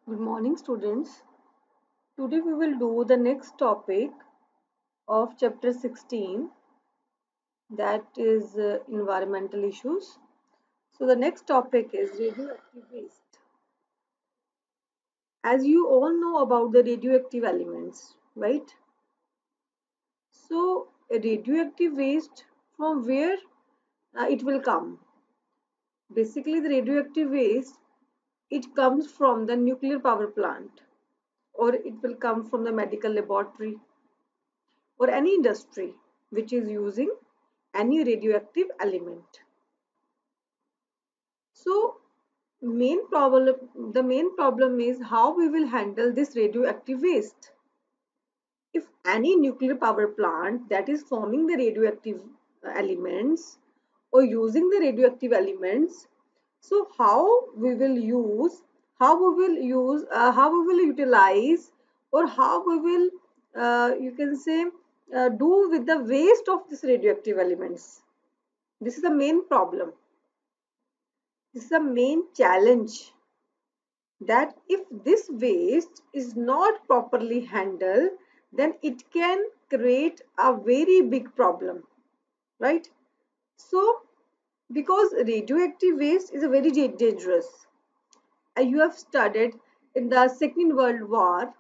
Good morning, students. Today we will do the next topic of chapter 16, that is environmental issues. So, the next topic is radioactive waste. As you all know about the radioactive elements, right? So, a radioactive waste, from where it will come? Basically, the radioactive waste, it comes from the nuclear power plant, or it will come from the medical laboratory, or any industry which is using any radioactive element. So the main problem is how we will handle this radioactive waste. If any nuclear power plant that is forming the radioactive elements or using the radioactive elements, so how we will utilize, or how we will, you can say, do with the waste of this radioactive elements. This is the main problem. This is the main challenge, that if this waste is not properly handled, then it can create a very big problem, right? So, because radioactive waste is a very dangerous. You have studied in the Second World War,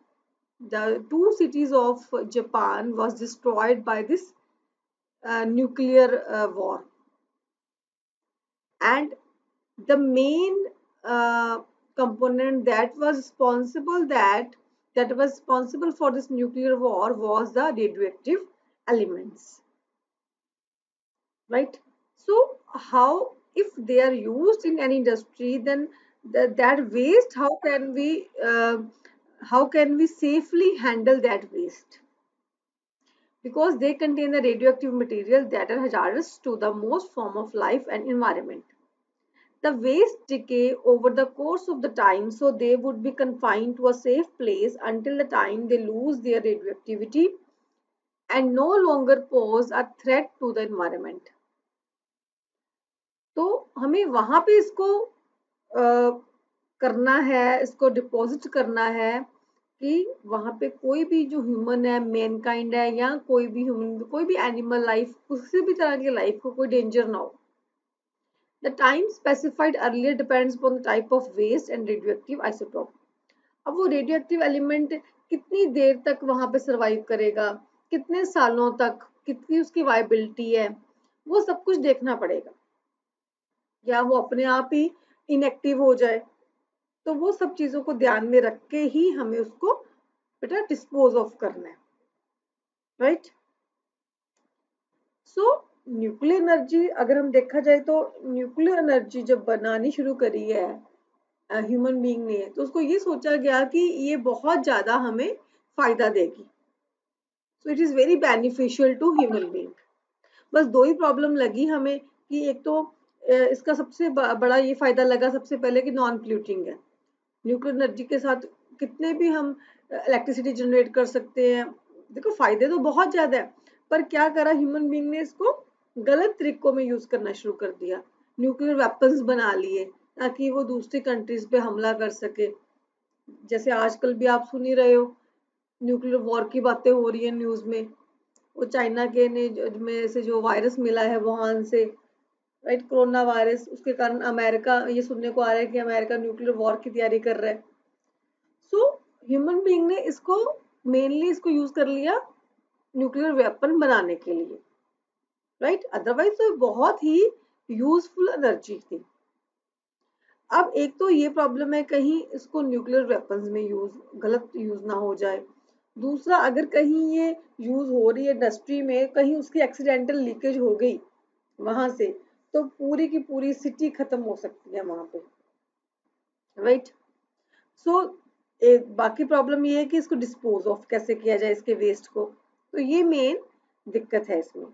the two cities of Japan was destroyed by this nuclear war, and the main uh, component that was responsible for this nuclear war was the radioactive elements, right? So how, if they are used in any industry, then that waste, how can we safely handle that waste? Because they contain the radioactive material that are hazardous to the most form of life and environment. The waste decay over the course of the time, so they would be confined to a safe place until the time they lose their radioactivity and no longer pose a threat to the environment. तो हमें वहां पे इसको करना है, इसको deposit करना है, कि वहां पे कोई भी जो ह्यूमन है, मैनकाइंड है, या कोई भी ह्यूमन, कोई भी एनिमल लाइफ, किसी भी तरह की लाइफ को कोई डेंजर ना हो. The time specified earlier depends upon the type of waste and radioactive isotope. अब वो रेडियोएक्टिव एलिमेंट कितनी देर तक वहां पे सरवाइव करेगा, कितने सालों तक, कितनी उसकी वायबिलिटी है, वो सब कुछ देखना पड़ेगा. या वो अपने आप ही इनएक्टिव हो जाए, तो वो सब चीजों को ध्यान में रख के ही हमें उसको बेटा डिस्पोज ऑफ करना है, राइट? सो न्यूक्लियर एनर्जी, अगर हम देखा जाए तो न्यूक्लियर एनर्जी जब बनानी शुरू करी है ह्यूमन बीइंग ने, तो उसको ये सोचा गया कि ये बहुत ज्यादा हमें फायदा देगी. So it is very beneficial to human being. बस दो ही प्रॉब्लम लगी हमें, कि एक तो इसका सबसे बड़ा ये फायदा लगा सबसे पहले कि नॉन प्लूटिंग है. न्यूक्लियर एनर्जी के साथ कितने भी हम इलेक्ट्रिसिटी जनरेट कर सकते हैं. देखो फायदे तो बहुत ज्यादा है, पर क्या करा ह्यूमन बीइंग ने, इसको गलत तरीकों में यूज करना शुरू कर दिया. न्यूक्लियर वेपन्स बना लिए ताकि वो दूसरी कंट्रीज पे हमला कर सके. जैसे आजकल भी आप सुन ही रहे हो, न्यूक्लियर वॉर की बातें हो रही है न्यूज में. वो चाइना के में से जो वायरस मिला है वुहान से, राइट, कोरोना वायरस, उसके कारण अमेरिका, ये सुनने को आ रहा है कि अमेरिका न्यूक्लियर वॉर की तैयारी कर रहा है. सो ह्यूमन बीइंग ने इसको मेनली इसको यूज कर लिया न्यूक्लियर वेपन बनाने के लिए, राइट? अदरवाइज तो बहुत ही यूजफुल एनर्जी थी. अब एक तो ये प्रॉब्लम है, कहीं इसको न्यूक्लियर वेपन्स में गलत यूज ना हो जाए. दूसरा, अगर कहीं ये यूज हो रही है इंडस्ट्री में, कहीं उसकी एक्सीडेंटल लीकेज हो गई वहां से, तो पूरी की पूरी सिटी खत्म हो सकती है वहां पे, राइट? सो एक बाकी प्रॉब्लम ये है कि इसको डिस्पोज ऑफ कैसे किया जाए, इसके वेस्ट को. तो ये मेन दिक्कत है इसमें.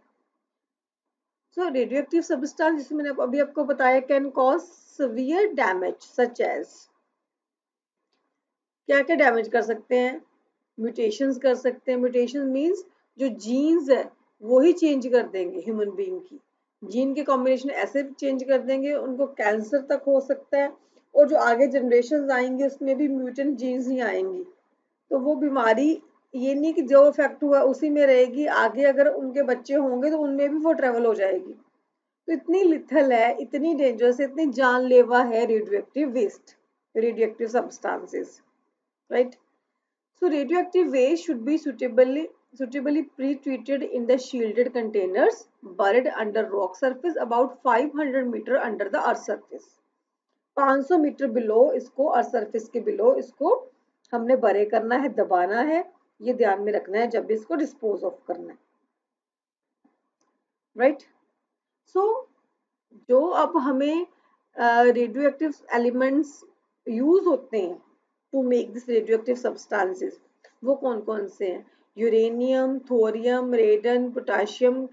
सो रेडियोएक्टिव सब्सटेंस, जिसमें मैंने अभी आपको बताया, can cause severe damage such as, क्या क्या डैमेज कर सकते हैं? म्यूटेशंस कर सकते हैं. म्यूटेशन मींस जो जीन्स है वो ही चेंज कर देंगे ह्यूमन बीइंग की. जीन के कॉम्बिनेशन ऐसे चेंज कर देंगे, उनको कैंसर तक हो सकता है, और जो आगे जनरेशन आएंगी उसमें भी म्यूटेंट जीन्स ही आएंगी, तो वो बीमारी ये नहीं कि जो इफेक्ट हुआ उसी में रहेगी, आगे अगर उनके बच्चे होंगे तो उनमें भी वो ट्रेवल हो जाएगी। तो इतनी लिथल है, इतनी डेंजरस, इतनी जानलेवा है radioactive waste, radioactive substances, right. So radioactive waste should be suitably pre-treated in the shielded containers buried under rock surface about 500 meter under the earth surface. 500 metre below इसको, अर्थ सरफेस के below इसको हमने बरे करना है, दबाना है, ये ध्यान में रखना है जब भी इसको डिस्पोज ऑफ करना है, राइट। सो जो अब हमें रेडियो एक्टिव एलिमेंट्स यूज होते हैं to make this radioactive substances, वो कौन कौन से हैं? Uranium, thorium, radon, potassium,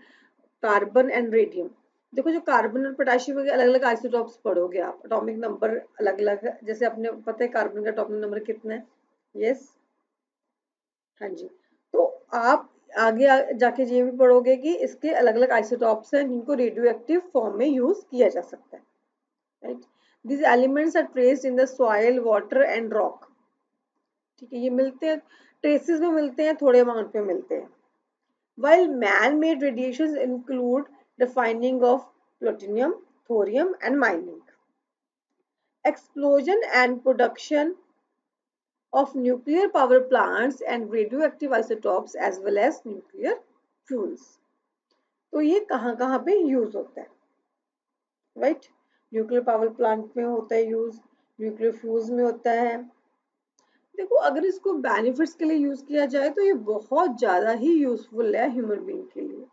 carbon and radium. देखो जो कार्बन और पोटाशियम के अलग अलग आइसोटॉप्स पढ़ोगे आप, एटॉमिक नंबर अलग अलग है, जैसे आपने पता है कार्बन का एटॉमिक नंबर कितना है? यस, हाँ जी। तो आप आगे जाके ये भी पढ़ोगे कि इसके अलग अलग आइसोटॉप्स हैं जिनको रेडियो एक्टिव फॉर्म में यूज किया जा सकता है, right. These elements are traced in the soil, water and rock. ठीक है, ये मिलते हैं, ट्रेसेस में मिलते हैं, थोड़े अमाउंट पे मिलते हैं। While man-made radiations include refining of plutonium, thorium and mining. Explosion and production of nuclear power plants and radioactive isotopes as well as nuclear fuels. तो ये कहाँ कहाँ पे यूज होता है, राइट। न्यूक्लियर पावर प्लांट में होता है यूज, न्यूक्लियर फ्यूल्स में होता है। देखो अगर इसको बेनिफिट्स के लिए यूज किया जाए तो ये बहुत ज्यादा ही यूजफुल है ह्यूमन बीइंग के लिए।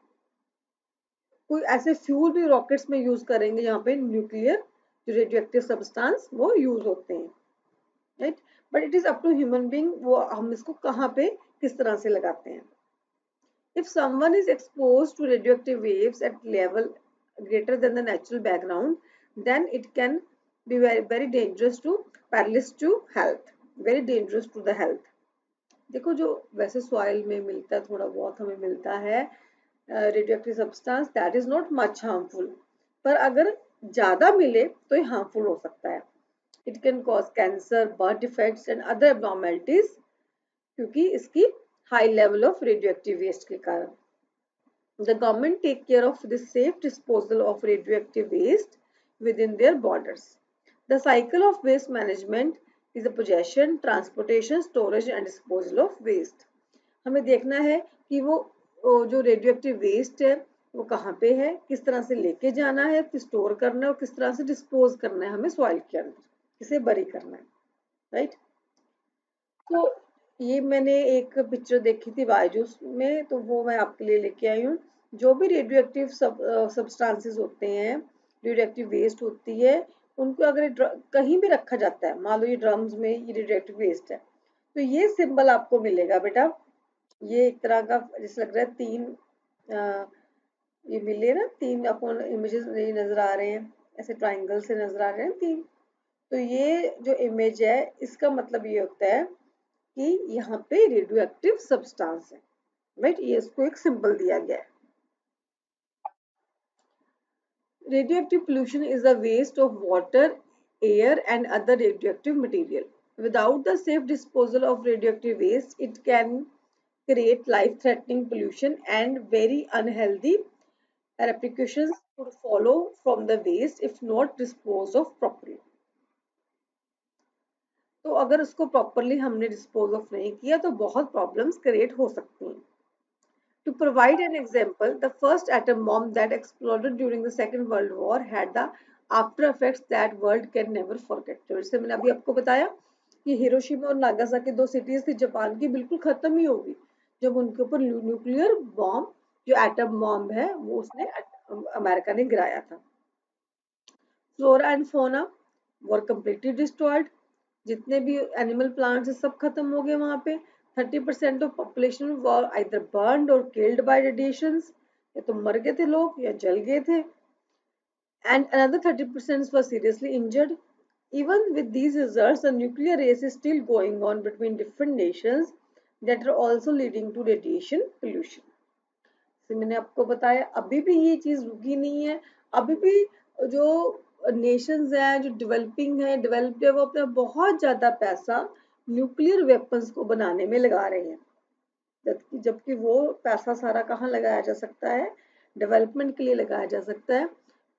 कोई ऐसे फ्यूल भी रॉकेट्स में यूज करेंगे जहाँ पे न्यूक्लियर जो रेडियोएक्टिव सब्सटेंस वो यूज होते हैं, right. But it is up to human being, वो हम इसको कहाँ पे किस तरह से लगाते हैं। If someone is exposed to radioactive waves at level greater than the natural background, then it can be very, very dangerous to perilous to health, very dangerous to the health. देखो जो वैसे सॉइल में मिलता है, थोड़ा बहुत हमें मिलता है radioactive substance, that is not much harmful, पर अगर ज्यादा मिले तो ये हार्मफुल हो सकता है। It can cause cancer, birth defects and other abnormalities, क्योंकि इसकी high level of radioactive waste के कारण। The government take care of the safe disposal of radioactive waste within their borders. The cycle of waste management is the possession, transportation, storage and disposal of waste. हमें देखना है कि वो जो radioactive waste है वो कहाँ पे है, किस तरह से लेके जाना है, फिर स्टोर करना है और किस तरह से डिस्पोज करना है हमें सॉइल के अंदर, किसे बरी करना है, राइट। तो ये मैंने एक पिक्चर देखी थी बायजूस में, तो वो मैं आपके लिए लेके आई हूँ। जो भी रेडियोएक्टिव सब्सटेंसेस होते हैं, रेडियोएक्टिव वेस्ट होती है, उनको अगर कहीं भी रखा जाता है, मान लो ये ड्रम्स में ये रेडियोएक्टिव वेस्ट है, तो ये सिंबल आपको मिलेगा बेटा। ये एक तरह का जैसे लग रहा है तीन ये मिले ना, तीन आपको इमेजेस नजर आ रहे हैं, ऐसे ट्राइंगल से नजर आ रहे हैं तीन। तो ये जो इमेज है इसका मतलब ये होता है कि यहाँ पे रेडियोएक्टिव सब्सटेंस है, राइट। ये इसको एक सिंबल दिया गया है। Radioactive pollution is the waste of water, air and other radioactive material. Without the safe disposal of radioactive waste, it can create life-threatening pollution and very unhealthy repercussions could follow from the waste if not disposed of properly. तो अगर उसको properly हमने dispose of नहीं किया तो बहुत problems create हो सकती हैं। To provide an example, the first atom bomb that exploded during the Second World War had the after effects that world can never forget. तो जैसे मैंने अभी आपको बताया कि हिरोशिमा और नागासाकी दो सिटीज थी जापान की, बिल्कुल खत्म ही होगी जब उनके ऊपर न्यूक्लियर बॉम्ब जो एटम बॉम्ब है वो उसने अमेरिका ने गिराया था। Flora and fauna were completely destroyed. जितने भी एनिमल प्लांट्स सब खत्म हो गए वहां पे। 30% of population were either burned और किल्ड बाय रेडिएशंस, या तो मर गए थे लोग या जल गए थे, and another 30% were seriously injured. Even with these results, the nuclear race is still going on between different nations that are also leading to radiation pollution. तो मैंने आपको बताया अभी भी ये चीज रुकी नहीं है, अभी भी जो नेशंस हैं जो डेवलपिंग है, डेवलप्ड है, वो अपना बहुत ज्यादा पैसा न्यूक्लियर वेपन्स को बनाने में लगा रहे हैं, जबकि वो पैसा सारा कहाँ लगाया जा सकता है, डेवलपमेंट के लिए लगाया जा सकता है।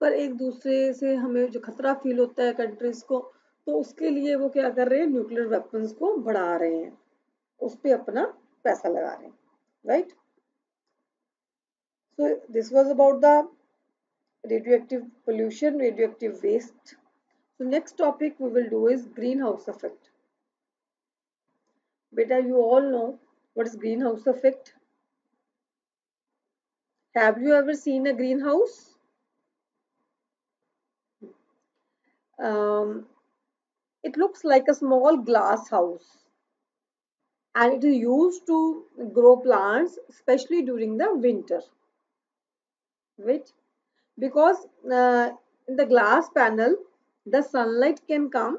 पर एक दूसरे से हमें जो खतरा फील होता है कंट्रीज को, तो उसके लिए वो क्या कर रहे हैं, न्यूक्लियर वेपन्स को बढ़ा रहे हैं, उस पर अपना पैसा लगा रहे हैं, right. So this was about the radioactive pollution, radioactive waste. So next topic we will do is greenhouse effect. Beta, you all know what is greenhouse effect. Have you ever seen a greenhouse? Um, it looks like a small glass house, and it is used to grow plants, especially during the winter. Right? Because in the glass panel, the sunlight can come,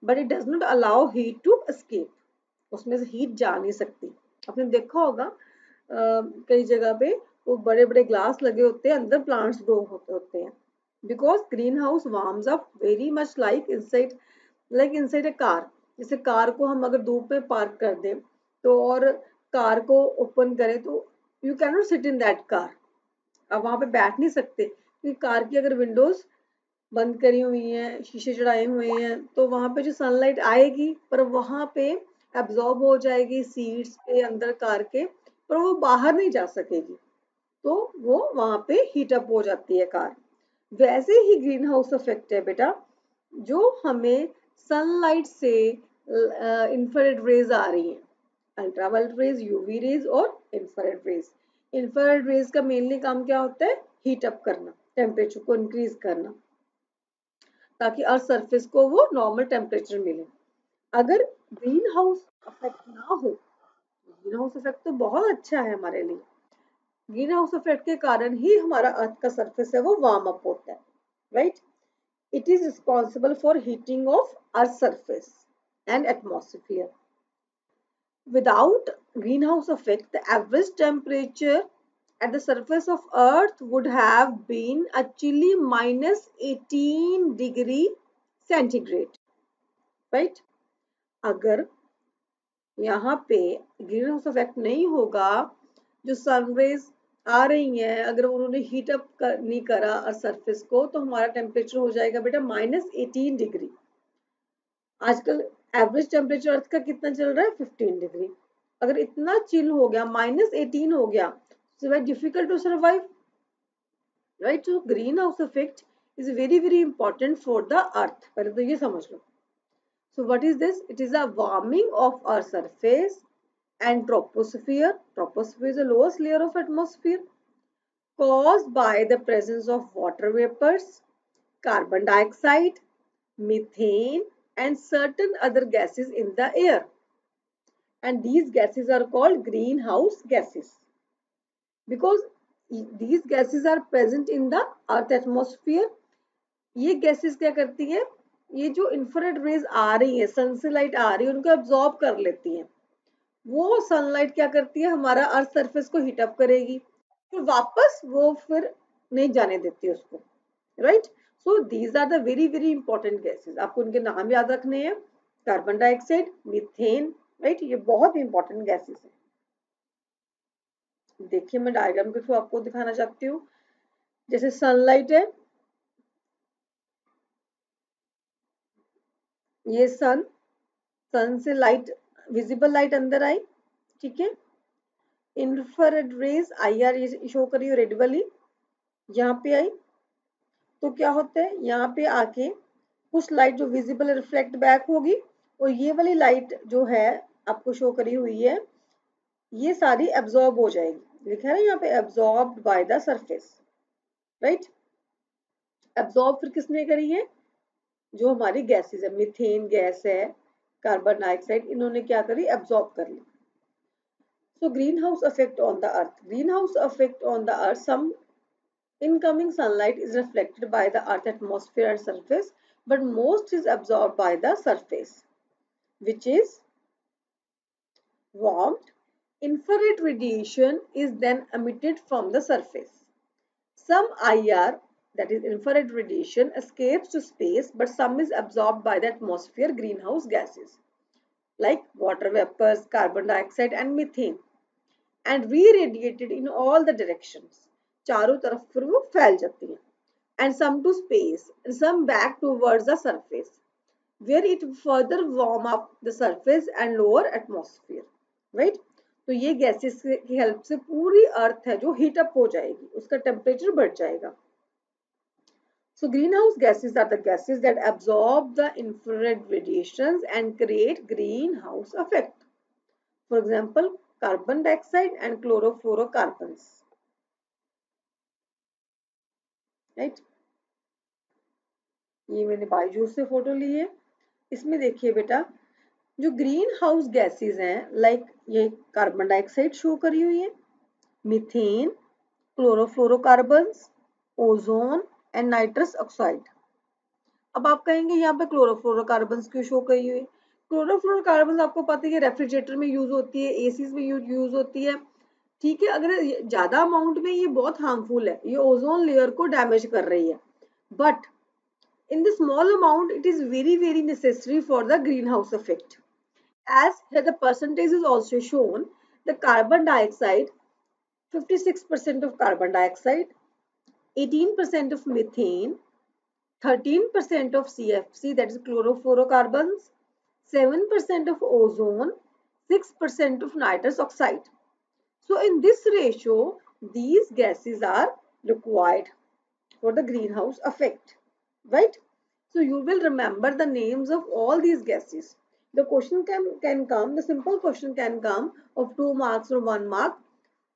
but it does not allow heat to escape. उसमें से heat जा नहीं सकती। आपने देखा होगा कई जगह पे वो बड़े बड़े ग्लास लगे होते हैं, अंदर प्लांट्स ग्रो होते होते हैं, because green house warms up very much like inside a car. जैसे कार को हम अगर धूप में पार्क कर दें तो, और कार को ओपन करें तो you can not sit in that car, आप वहां पे बैठ नहीं सकते, क्योंकि कार की अगर विंडोज बंद करी हुई हैं, शीशे चढ़ाए हुए हैं, तो वहां पे जो सनलाइट आएगी पर वहां पे एब्जॉर्ब हो जाएगी सीट्स पे अंदर कार के, पर वो बाहर नहीं जा सकेगी, तो वो वहां पे हीट अप हो जाती है कार। वैसे ही ग्रीन हाउस इफेक्ट है बेटा, जो हमें सनलाइट से इंफ्रारेड रेज आ रही हैं, अल्ट्रावायलेट रेज, यूवी रेज और इंफ्रारेड रेज। इंफ्रारेड रेज का मेनली काम क्या होता है, हीट अप करना, टेम्परेचर को इंक्रीज करना, ताकि अर्थ सरफेस को वो नॉर्मल टेम्परेचर मिले। अगर ग्रीन हाउस इफेक्ट ना हो, ग्रीन हाउस इफेक्ट तो बहुत अच्छा है हमारे लिए, ग्रीन हाउस इफेक्ट के कारण ही हमारा अर्थ का सरफेस है वो वार्म अप होता है, right. It is responsible for heating of earth surface and atmosphere. Without greenhouse effect, the average temperature at the surface of Earth would have been a chilly minus 18 degree centigrade, right? अगर यहाँ पे green house effect नहीं होगा, जो sun rays आ रही हैं, अगर उन्होंने हीट अप नहीं करा सरफेस को, तो हमारा टेम्परेचर हो जाएगा बेटा -18 डिग्री। आजकल एवरेज टेम्परेचर अर्थ का कितना चल रहा है, 15 डिग्री। अगर इतना चिल हो गया, -18 हो गया, so very difficult to survive, right? So greenhouse effect is very very important for the earth, पहले तो ये समझ लो। So what is this? It is a warming of our surface and troposphere. Troposphere is the lowest layer of atmosphere, caused by the presence of water vapors, carbon dioxide, methane, and certain other gases in the air. And these gases are called greenhouse gases because these gases are present in the earth atmosphere. ये gases क्या करती है, ये जो infrared rays आ रही है, सन से light आ रही है, उनको एब्जॉर्ब कर लेती हैं। वो सनलाइट क्या करती है, हमारा अर्थ सरफेस को हीट अप करेगी, फिर वापस वो फिर नहीं जाने देती उसको, right. So these are the very very important gases, आपको उनके नाम याद रखने हैं, कार्बन डाइऑक्साइड, मीथेन, राइट, ये बहुत इंपॉर्टेंट गैसेस हैं। देखिए मैं डायग्राम के थ्रू आपको दिखाना चाहती हूँ। जैसे सनलाइट है, ये सन से लाइट, विजिबल लाइट अंदर आई, ठीक है। इंफ्रारेड रेज IR ये शो करी रेड वाली, यहाँ पे आई, तो क्या होता है, यहाँ पे आके कुछ लाइट जो विजिबल रिफ्लेक्ट बैक होगी, और ये वाली लाइट जो है आपको शो करी हुई है, ये सारी एब्जॉर्ब हो जाएगी। लिखा है ना यहाँ पे, absorbed by the surface, right. Absorb फिर किसने करी है, जो हमारी गैसेस है, मीथेन गैस है, कार्बन डाइऑक्साइड, इन्होंने क्या करी, एब्जॉर्ब कर ली। So greenhouse effect on the earth. Greenhouse effect on the earth. Some incoming sunlight is reflected by the earth atmosphere and surface, but most is absorbed by the surface, which is warmed. Infrared radiation is then emitted from the surface. Some IR that is infrared radiation, escapes to space, but some is absorbed by the atmosphere greenhouse gases like water vapors, carbon dioxide and methane, and re-radiated in all the directions. चारों तरफ फिर वो फैल जाती हैं. And some to space and some back towards the surface, where it further warm up the surface and lower atmosphere. Right? तो ये gases की हेल्प से पूरी अर्थ है जो हीट अप हो जाएगी, उसका टेम्परेचर बढ़ जाएगा. So greenhouse gases are the gases that absorb the infrared radiations and create greenhouse effect. For example, carbon dioxide and chlorofluorocarbons. Right? ये मैंने बायजूस से फोटो ली है. इसमें देखिए बेटा, जो ग्रीन हाउस गैसेज हैं, लाइक ये कार्बन डाइऑक्साइड शो करी हुई है, methane, chlorofluorocarbons, ozone and nitrous oxide. अब आप कहेंगे यहाँ पे क्लोरोफ्लोरोकार्बन्स क्यों शो करी हुई है? क्लोरोफ्लोरोकार्बन्स आपको पता है रेफ्रिजरेटर में यूज होती है, एसीज में यूज होती है. ठीक है, अगर ज्यादा अमाउंट में ये बहुत हार्मफुल है, ये ओजोन लेयर को डैमेज कर रही है. But in the small amount it is very necessary for the greenhouse effect. As here the percentage is also shown, the carbon dioxide, 56% of carbon dioxide, 18% of methane, 13% of CFC, that is chlorofluorocarbons, 7% of ozone, 6% of nitrous oxide. So in this ratio, these gases are required for the greenhouse effect. Right? So you will remember the names of all these gases. The question can come, the simple question can come of 2 marks or 1 mark.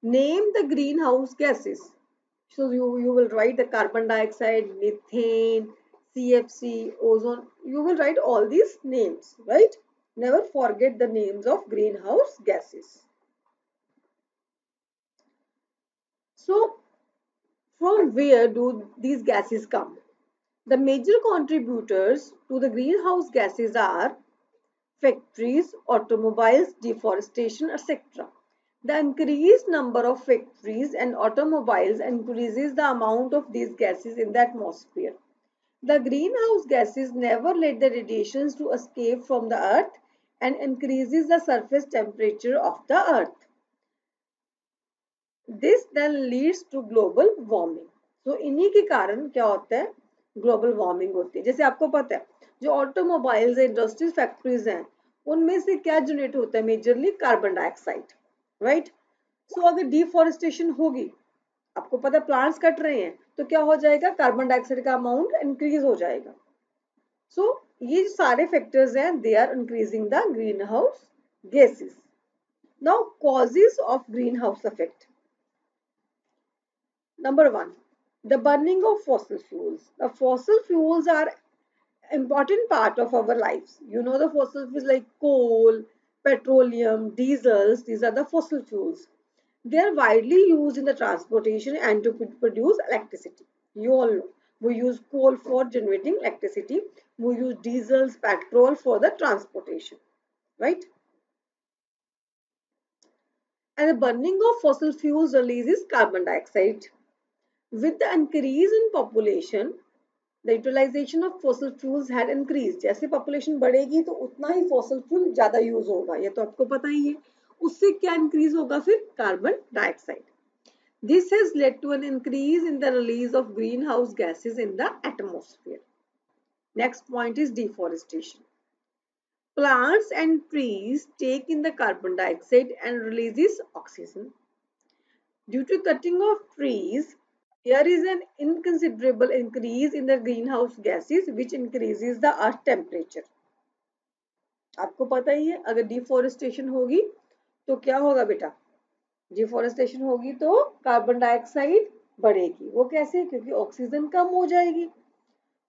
Name the greenhouse gases. So you will write the carbon dioxide, methane, CFC, ozone. You will write all these names, right? Never forget the names of greenhouse gases. So from where do these gases come? The major contributors to the greenhouse gases are factories, automobiles, deforestation, etc. The increased number of factories and automobiles increases the amount of these gases in the atmosphere. The greenhouse gases never let the radiations to escape from the earth and increases the surface temperature of the earth. This then leads to global warming. So इन्हीं के कारण क्या होता है? Global warming होती है. जैसे आपको पता है जो ऑटोमोबाइल्स इंडस्ट्रीज फैक्ट्रीज हैं उनमें से क्या जनरेट होता है? Majorly carbon dioxide. राइट? सो अगर डिफॉरेस्टेशन होगी, आपको पता है प्लांट्स कट रहे हैं, तो क्या हो जाएगा? कार्बन डाइऑक्साइड का अमाउंट इंक्रीज हो जाएगा. सो ये जो सारे फैक्टर्स हैं, they are increasing the green house gases. Now causes of green house effect. Number 1, the burning of fossil fuels. The fossil fuels are important part of our lives. You know the fossil fuels like coal, petroleum, diesels. These are the fossil fuels. They are widely used in the transportation and to produce electricity. You all know. We use coal for generating electricity. We use diesels, petrol for the transportation. Right? And the burning of fossil fuels releases carbon dioxide. With the increase in population, the utilization of fossil fuels had increased. जैसे population बढ़ेगी तो उतना ही fossil fuel ज़्यादा use होगा, ये तो आपको पता ही है. उससे क्या increase होगा फिर? Carbon dioxide. This has led to an increase in the release of greenhouse gases in the atmosphere. Next point is deforestation. Plants and trees take in the carbon dioxide and releases oxygen. Due to cutting of trees, there is an inconsiderable increase in the greenhouse gases which increases the earth temperature. आपको पता ही है अगर deforestation होगी तो क्या होगा बेटा? Deforestation होगी तो कार्बन डाइऑक्साइड बढ़ेगी. वो कैसे? क्योंकि ऑक्सीजन कम हो जाएगी.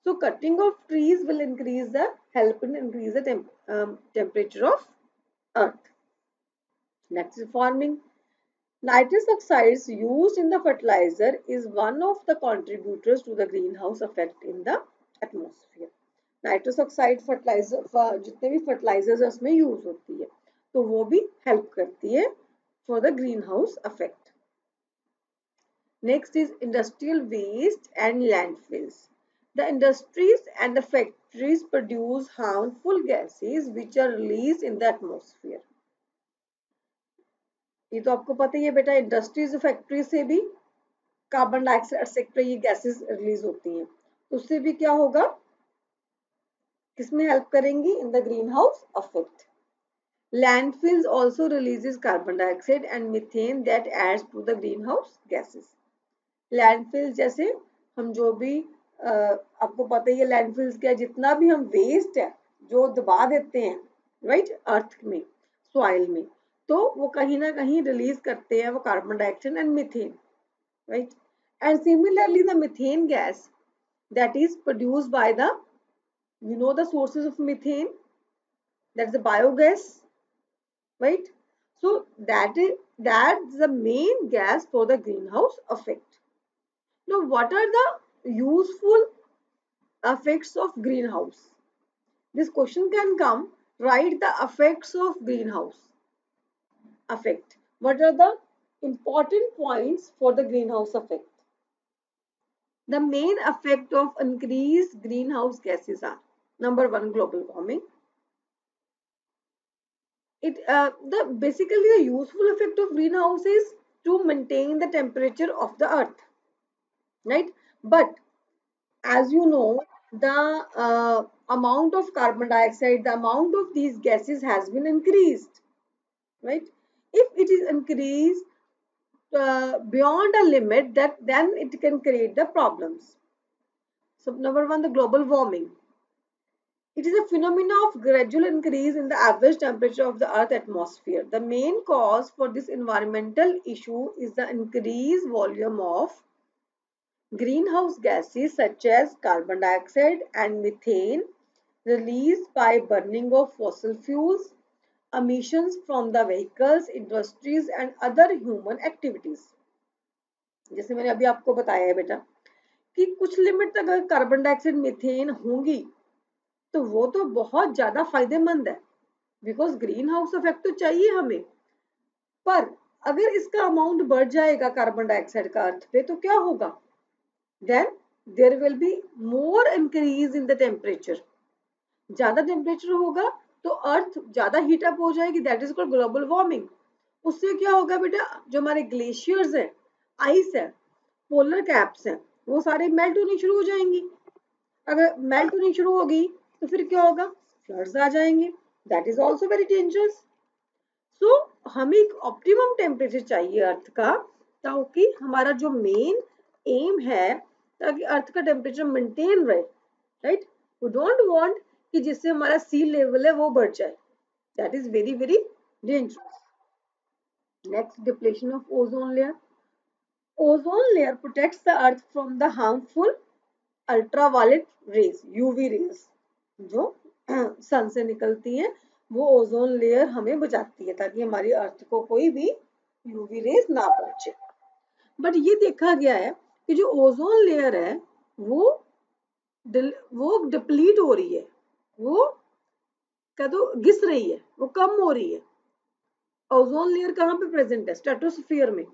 So cutting of trees will help in increase the temperature of earth. Next is farming. Nitrous oxides used in the fertilizer is one of the contributors to the greenhouse effect in the atmosphere. Nitrous oxide fertilizer जितने भी fertilizers उसमें use होती है तो वो भी help करती है for the greenhouse effect. Next is industrial waste and landfills. The industries and the factories produce harmful gases which are released in the atmosphere. ये तो आपको पता ही है बेटा, इंडस्ट्रीज फैक्ट्री से भी कार्बन डाइऑक्साइड एक्सेट्रा ये गैसेस रिलीज होती हैं, तो उससे भी क्या होगा, किसमें हेल्प करेंगी, in the green house effect. Landfills also releases carbon dioxide and methane that adds to the greenhouse gases. Landfills जैसे हम जो भी आपको पता ही है लैंडफिल्स क्या, जितना भी हम वेस्ट है जो दबा देते हैं राइट अर्थ में, सॉइल में, तो वो कहीं ना कहीं रिलीज करते हैं वो carbon dioxide and methane, right. And similarly the methane gas that is produced by the, you know the sources of methane, that's the biogas, right. So that's the main gas for the greenhouse effect. Now what are the useful effects of greenhouse? This question can come. Write the effects of greenhouse effect. What are the important points for the greenhouse effect? The main effect of increased greenhouse gases are: number one, global warming. Basically the useful effect of greenhouse is to maintain the temperature of the earth, right? But as you know, the amount of carbon dioxide, the amount of these gases has been increased, right? If it is increased beyond a limit, that then it can create the problems. So number one, the global warming. It is a phenomenon of gradual increase in the average temperature of the Earth's atmosphere. The main cause for this environmental issue is the increased volume of greenhouse gases such as carbon dioxide and methane released by burning of fossil fuels, emissions from the vehicles, industries and other human activities. जैसे मैंने अभी आपको बताया है बेटा कि कुछ limit तक अगर कार्बन डाइऑक्साइड मीथेन होंगी तो वो तो बहुत ज्यादा फायदेमंद है, बिकॉज ग्रीन हाउस इफेक्ट तो चाहिए हमें. पर अगर इसका अमाउंट बढ़ जाएगा कार्बन डाइऑक्साइड का अर्थ पे तो क्या होगा, then there will be more increase in the temperature. ज्यादा टेम्परेचर होगा तो अर्थ ज्यादा हीट अप हो जाएगी, that is called global warming. उससे क्या होगा बेटा, जो हमारे ग्लेशियर्स है, आइस है, पोलर कैप्स हैं, वो सारे मेल्ट होनी शुरू हो जाएंगी. अगर मेल्ट होनी शुरू होगी तो फिर क्या होगा, फ्लड्स आ जाएंगे, that is also very dangerous. So हमें एक ऑप्टिमम टेम्परेचर चाहिए अर्थ का, ताकि हमारा जो मेन एम है ताकि अर्थ का टेम्परेचर मेंटेन रहे, राइट. वी डोंट वांट कि जिससे हमारा सी लेवल है वो बढ़ जाए, that is very very dangerous. Next, depletion of ozone layer. Ozone layer protects the earth from the harmful ultraviolet rays, UV rays, जो सन से निकलती हैं, वो ओजोन लेयर हमें बचाती है ताकि हमारी अर्थ को कोई भी यूवी रेज ना पहुंचे. बट ये देखा गया है कि जो ओजोन लेयर है वो डिप्लीट हो रही है, वो क्या तो घिस रही है, वो कम हो रही है. ओजोन लेयर कहाँ पे प्रेजेंट है, स्ट्रेटोस्फीयर में.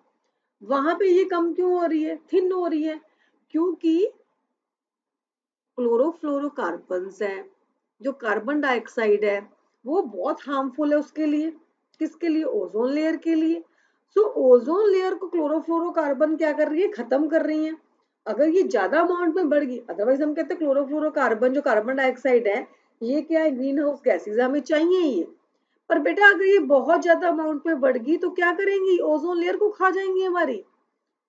वहां पे ये कम क्यों हो रही है, थिन हो रही है, क्योंकि क्लोरोफ्लोरोकार्बन्स है, जो कार्बन डाइऑक्साइड है वो बहुत हार्मफुल है उसके लिए. किसके लिए, ओजोन लेयर के लिए. सो ओजोन लेयर को क्लोरोफ्लोरोकार्बन क्या कर रही है, खत्म कर रही है. अगर ये ज्यादा अमाउंट में बढ़ गई, अदरवाइज हम कहते हैं क्लोरोफ्लोरोकार्बन जो कार्बन डाइऑक्साइड है ये क्या है, ग्रीन हाउस गैसेज हमें चाहिए ही है. पर बेटा अगर ये बहुत ज्यादा अमाउंट में बढ़ गई तो क्या करेंगी, ओजोन लेयर को खा जाएंगी हमारी.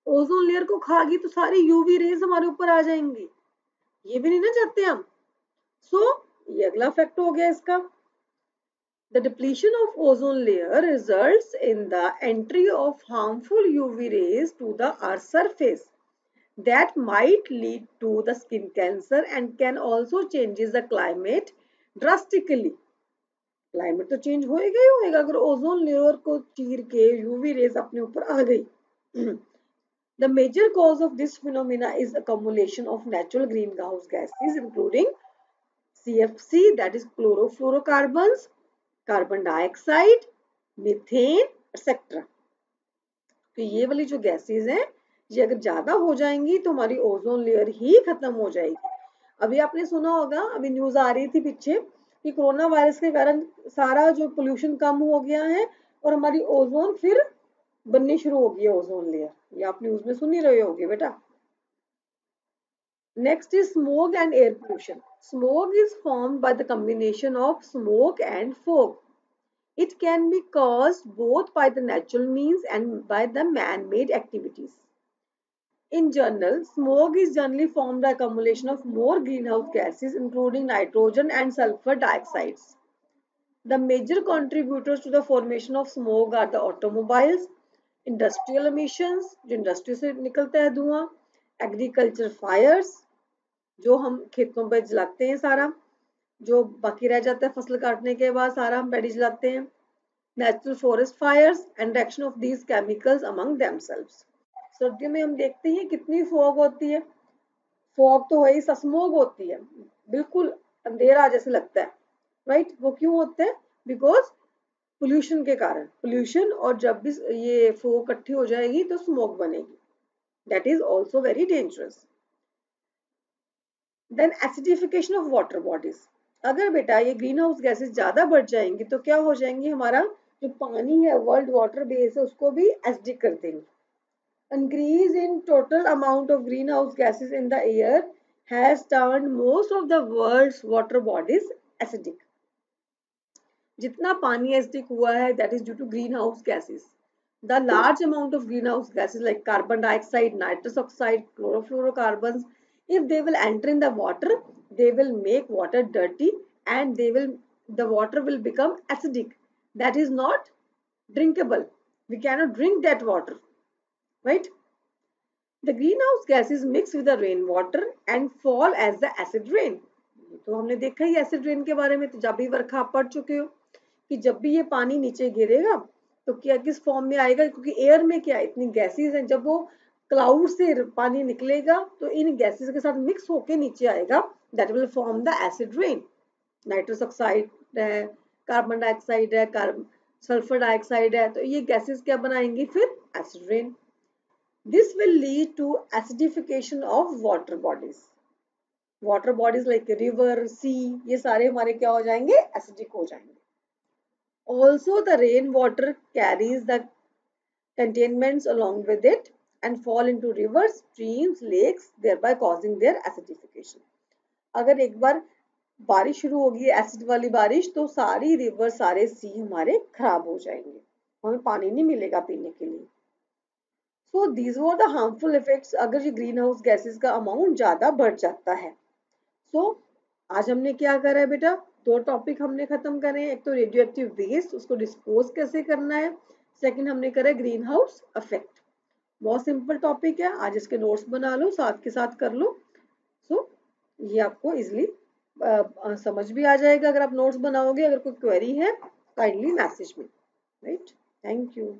ओजोन लेयर को खागी तो सारी यूवी रेज हमारे ऊपर आ जाएंगी, ये भी नहीं ना चाहते हम. सो ये अगला फैक्ट हो गया इसका. The depletion of ozone layer results in the entry of harmful UV rays to the Earth's surface that might lead to the skin cancer and can also changes the climate drastically. Climate तो change होएगा ही होएगा अगर ozone layer को चीर के UV rays अपने ऊपर आ गई. The major cause of this phenomena is accumulation of natural greenhouse gases including CFC, that is chlorofluorocarbons, carbon dioxide, methane, etc. तो ये वाली जो गैसेस हैं ये अगर ज्यादा हो जाएंगी तो हमारी ओजोन लेयर ही खत्म हो जाएगी। अभी आपने सुना होगा, अभी न्यूज आ रही थी पीछे कि कोरोना वायरस के कारण सारा जो पोल्यूशन कम हो गया है और हमारी ओजोन फिर बननी शुरू हो गई है, ओजोन लेयर। ये आप न्यूज में सुन ही रहे होगे बेटा। Next is smoke and air pollution. Smoke is formed by the combination of smoke and fog. It can be caused both by the natural means and by the man-made activities. In general, smoke is generally formed by accumulation of more greenhouse gases, including nitrogen and sulfur dioxides. The major contributors to the formation of smoke are the automobiles, industrial emissions, जो industry से निकलता है धुआं, agriculture Fyers, जो हम खेतों पर जलाते हैं सारा, जो बाकी रह जाता है फसल काटने के बाद सारा हम पैडी जलाते हैं, natural forest fires and reaction of these chemicals among themselves. सर्दियों में हम देखते हैं कितनी फॉग होती है, फॉग तो वही स्मोक होती है, बिल्कुल अंधेरा जैसे लगता है, राइट। वो क्यों होता है? बिकॉज पोल्यूशन के कारण, पोल्यूशन, और जब भी ये फॉग इकट्ठी हो जाएगी तो स्मोक बनेगी, that is also very dangerous. Then acidification of water bodies. अगर बेटा ये ग्रीन हाउस गैसेस ज्यादा बढ़ जाएंगी तो क्या हो जाएंगी, हमारा जो पानी है, वर्ल्ड वाटर बेस है, उसको भी एसिडिक कर देंगे। Increase in total amount of greenhouse gases in the air has turned most of the world's water bodies acidic. जितना पानी एसिडिक हुआ है, that is due to greenhouse gases. The large amount of greenhouse gases like carbon dioxide, nitrous oxide, chlorofluorocarbons, if they will enter in the water, they will make water dirty and the water will become acidic. That is not drinkable. We cannot drink that water, right? The greenhouse gases mix with the rainwater and fall as the acid rain. तो हमने देखा ही acid rain के बारे में, तो जब भी वर्षा आप पढ़ चुके हो कि जब भी ये पानी नीचे गिरेगा तो क्या किस फॉर्म में आएगा, क्योंकि एयर में क्या इतनी गैसेस हैं, जब वो क्लाउड से पानी निकलेगा तो इन गैसेस के साथ मिक्स होके नीचे आएगा, that will form the acid rain. Nitrous oxide है, कार्बन डाइऑक्साइड है, सल्फर डाइऑक्साइड है, तो ये गैसेस क्या बनाएंगी फिर acid rain. This will lead to acidification of water bodies. Water bodies like river, sea, ये सारे हमारे क्या हो जाएंगे, acidic हो जाएंगे. Also, the rainwater carries the contaminants along with it and fall into rivers, streams, lakes, thereby causing their acidification. अगर एक बार बारिश शुरू होगी एसिड वाली बारिश, तो सारी रिवर, सारे सी हमारे खराब हो जाएंगे, हमें पानी नहीं मिलेगा पीने के लिए। So these were the harmful effects अगर ये ग्रीन हाउस गैसेस का अमाउंट ज्यादा बढ़ जाता है। So आज हमने क्या करा है बेटा, दो टॉपिक हमने खत्म करे हैं, एक तो रेडियो एक्टिव वेस्ट, उसको डिस्पोज कैसे करना है, सेकंड हमने करा ग्रीन हाउस इफेक्ट। बहुत सिंपल टॉपिक है, आज इसके नोट्स बना लो, साथ के साथ कर लो। So ये आपको इजिली समझ भी आ जाएगा अगर आप नोट्स बनाओगे। अगर कोई क्वेरी है काइंडली मैसेज में, राइट। Thank you.